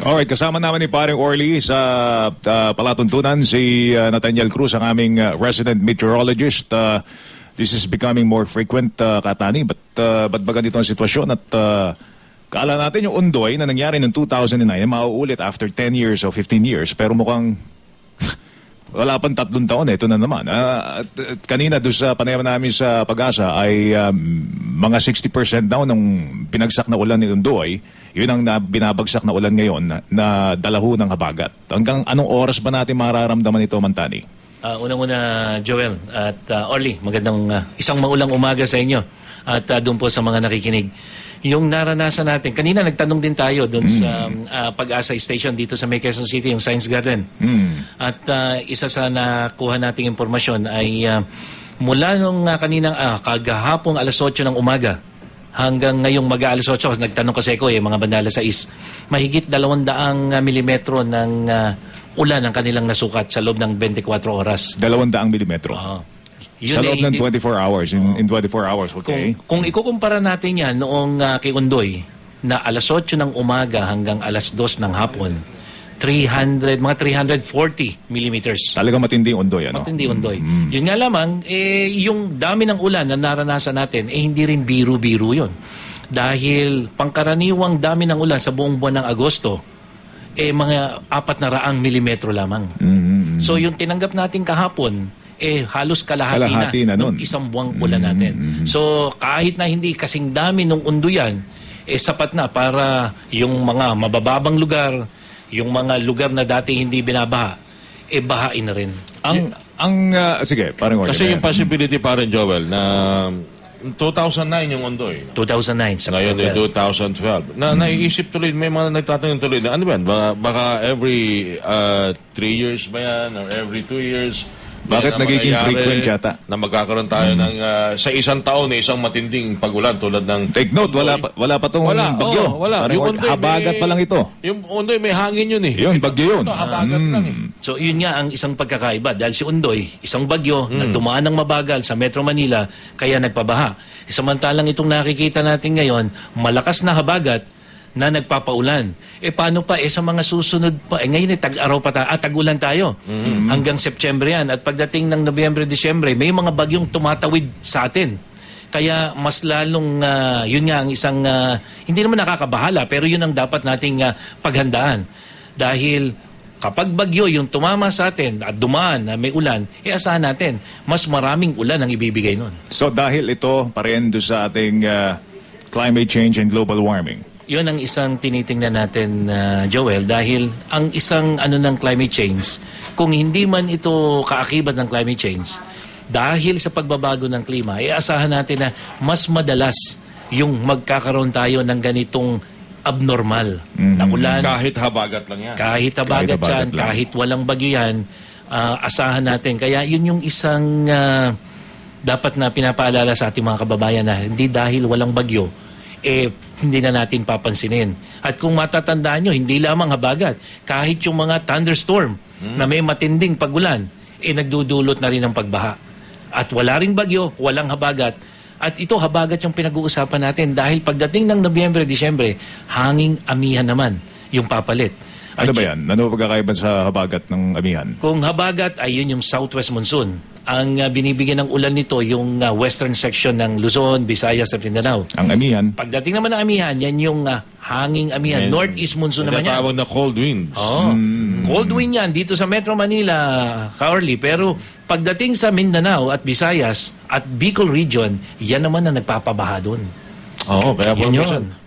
Alright, kasama naman ni Paring Orly sa palatuntunan si Nathaniel Cruz, ang aming resident meteorologist. This is becoming more frequent, Katani. Ba't ba ganito ang sitwasyon? At kaala natin yung undoy na nangyari noong 2009 ay mauulit after 10 years o 15 years. Pero mukhang wala pang 3 taon, ito na naman. Kanina doon sa panayam namin sa Pag-asa ay mga 60% daw ng pinagsak na ulan ni Undoy. Yun ang binabagsak na ulan ngayon na dalaho ng habagat. Hanggang anong oras ba natin mararamdaman ito, Mantani? Unang-una, Joel at Orly, magandang isang maulang umaga sa inyo at doon po sa mga nakikinig. Yung naranasan natin, kanina nagtanong din tayo doon sa Pag-asa Station dito sa May Quezon City, yung Science Garden. At isa sa nakuha nating impormasyon ay mula nung kaninang kagahapong alas 8 ng umaga hanggang ngayong mag-alas 8, nagtanong kasi ako mga bandala sa mahigit 200 milimetro ng ulan ang kanilang nasukat sa loob ng 24 oras. 200 milimetro? Sa loob ng 24 hours, in 24 hours, okay? Kung ikukumpara natin yan noong kay Undoy, na alas 8 ng umaga hanggang alas 2 ng hapon, mga 340 millimeters. Talagang matindi yung Undoy, ano? Matindi Undoy. Yun nga lamang, yung dami ng ulan na naranasan natin, hindi rin biro-biro yun. Dahil pangkaraniwang dami ng ulan sa buong buwan ng Agosto, mga 400 milimetro lamang. So yung tinanggap natin kahapon, halos kalahati na nung isang buwang ulan natin. So kahit na hindi kasing dami nung unduyan, sapat na para yung mga mabababang lugar, yung mga lugar na dati hindi binabaha, bahain na rin. Sige, parang kasi yung possibility pa rin, Joel, na 2009 yung Undoy. 2009. Ngayon 2012. Naiisip tuloy, may mga nagtatanong tuloy na ano ba yan? Baka every 3 years ba yan? Or every 2 years? Bakit nagiging frequent yata? Na magkakaroon tayo ng sa isang taon isang matinding pagulan tulad ng... Take note, wala pa itong bagyo. Wala. Yung habagat pa lang ito. Yung Undoy may hangin yun eh. Yun, bagyo yun. Ito, habagat lang eh. So yun nga ang isang pagkakaiba. Dahil si Undoy, isang bagyo na dumaan ng mabagal sa Metro Manila, kaya nagpabaha. Samantalang itong nakikita natin ngayon, malakas na habagat na nagpapaulan. Paano pa sa mga susunod pa? Ngayon tag-araw pa tag-ulan tayo. Hanggang September yan. At pagdating ng Nobyembre, Disyembre, may mga bagyong tumatawid sa atin. Kaya mas lalong, yun nga ang isang, hindi naman nakakabahala, pero yun ang dapat nating paghandaan. Dahil kapag bagyo yung tumama sa atin at dumaan na may ulan, asahan natin, mas maraming ulan ang ibibigay nun. So dahil ito pa rin doon sa ating climate change and global warming, yun ang isang tinitingnan natin, Joel, dahil ang isang ng climate change, kung hindi man ito kaakibat ng climate change, dahil sa pagbabago ng klima, asahan natin na mas madalas yung magkakaroon tayo ng ganitong abnormal na ulan. Kahit habagat lang yan. Kahit habagat yan, kahit walang bagyo yan, asahan natin. Kaya yun yung isang dapat na pinapaalala sa ating mga kababayan na hindi dahil walang bagyo, hindi na natin papansinin. At kung matatandaan nyo, hindi lamang habagat. Kahit yung mga thunderstorm na may matinding pagulan, nagdudulot na rin ng pagbaha. At wala ring bagyo, walang habagat. At ito, habagat yung pinag-uusapan natin dahil pagdating ng Nobyembre, Disyembre, hanging amihan naman yung papalit. Ano ba yan? Ano pagkakaiba sa habagat ng amihan? Kung habagat, ay yun yung southwest monsoon. Ang binibigyan ng ulan nito, yung western section ng Luzon, Visayas at Mindanao. Ang amihan? Pagdating naman ng amihan, yan yung hanging amihan. Northeast monsoon naman yan. Tinatawag na cold winds. Cold wind yan dito sa Metro Manila, Kaorly. Pero pagdating sa Mindanao at Visayas at Bicol region, yan naman ang nagpapabaha doon. Oo, kaya po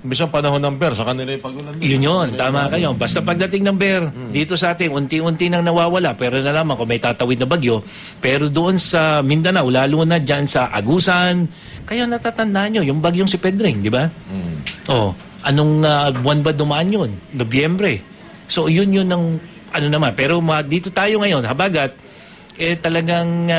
minsan panahon ng bear sa kanila yung pagulan. Yun, tama kayo. Basta pagdating ng bear, dito sa atin, unti-unti nang nawawala. Pero nalaman kung may tatawid na bagyo. Pero doon sa Mindanao, lalo na dyan sa Agusan, kaya natatandaan nyo, yung bagyong si Pedring, di ba? Anong buwan ba dumaan yun? Nobyembre. So yun ng naman. Pero dito tayo ngayon, habagat, talagang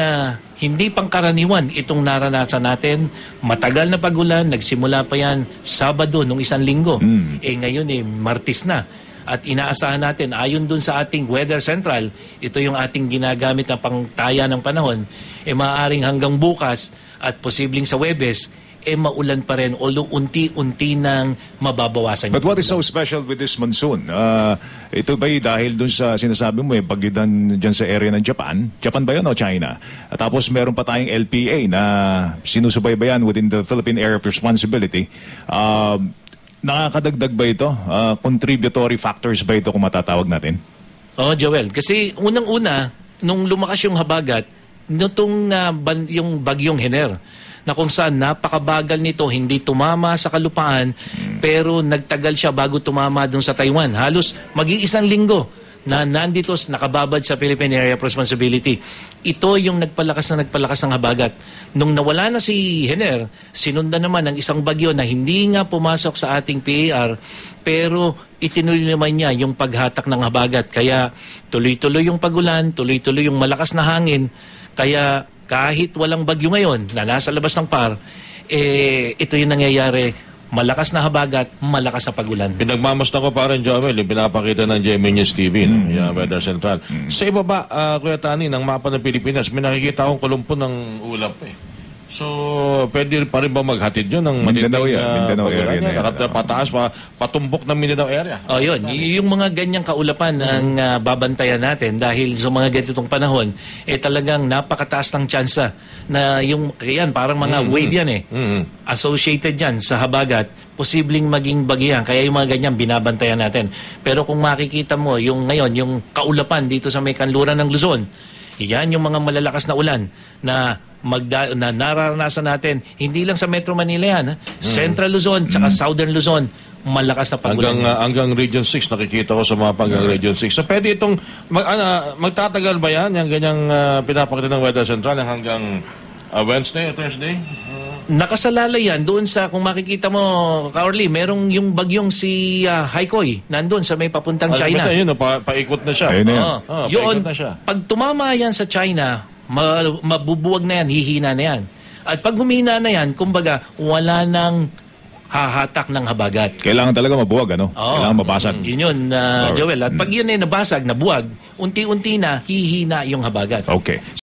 hindi pangkaraniwan itong naranasan natin. Matagal na pagulan, nagsimula pa yan Sabado nung isang linggo. Ngayon Martes na. At inaasahan natin, ayon dun sa ating Weather Central, ito yung ating ginagamit na pangtaya ng panahon, maaaring hanggang bukas at posibleng sa Huwebes, maulan pa rin, although unti-unti nang mababawasan. But what is so special with this monsoon? Ito ba'y dahil dun sa sinasabi mo, bagyo dyan sa area ng Japan? Japan ba yun o China? At tapos meron pa tayong LPA na sinusubaybayan within the Philippine Area of Responsibility. Nakakadagdag ba ito? Contributory factors ba ito kung matatawag natin? Oh, Joel, kasi unang-una, nung lumakas yung habagat, nitong yung bagyong Hener, na kung saan napakabagal nito, hindi tumama sa kalupaan, pero nagtagal siya bago tumama dun sa Taiwan. Halos mag-iisang linggo na nandito, nakababad sa Philippine Area of Responsibility. Ito yung nagpalakas ng habagat. Nung nawala na si Hener, sinundan naman ng isang bagyo na hindi nga pumasok sa ating PAR, pero itinuloy naman niya yung paghatak ng habagat. Kaya tuloy-tuloy yung pagulan, tuloy-tuloy yung malakas na hangin. Kaya kahit walang bagyo ngayon na nasa labas ng PAR, ito yung nangyayari. Malakas na habagat, malakas na pagulan. Pinagmamasdan ko parang Joel, yung pinapakita ng GMA News TV, yung Weather Central. Sa iba ba, Kuya Tani, ng mapa ng Pilipinas, may nakikita akong kulumpo ng ulap So, pwede pa rin ba maghatid yun ng Mindanao yan, Mindanao area na yan. Pataas, patumbok ng Mindanao area. Oh, yun. Yung mga ganyang kaulapan ang babantayan natin dahil sa mga ganitong panahon, talagang napakataas ng tsansa na yung, yan, parang mga wave yan associated yan sa habagat, posibleng maging bagyan. Kaya yung mga ganyan, binabantayan natin. Pero kung makikita mo, yung ngayon, yung kaulapan dito sa may kanluran ng Luzon, yan yung mga malalakas na ulan na nararanasan natin. Hindi lang sa Metro Manila yan. Central Luzon, tsaka Southern Luzon, malakas na pagulan. Hanggang Region 6, nakikita ko sa mapa hanggang Region 6. So pwede itong, magtatagal ba yan, yung ganyang pinapakita ng Weather Central hanggang Wednesday o Thursday? Nakasalalay yan doon sa, kung makikita mo, Kaorly, merong yung bagyong si Haikoy, nandun sa may papuntang China. Yun, paikot na siya. Yun, paikot na siya. pag tumama yan sa China, mabubuwag na yan, hihina na yan. At pag humina na yan, kumbaga, wala nang hahatak ng habagat. Kailangan talaga mabuwag, ano? Kailangan mabasag. Yun yun, Joel. At pag yun ay nabasag, nabuwag, unti-unti na hihina yung habagat. Okay.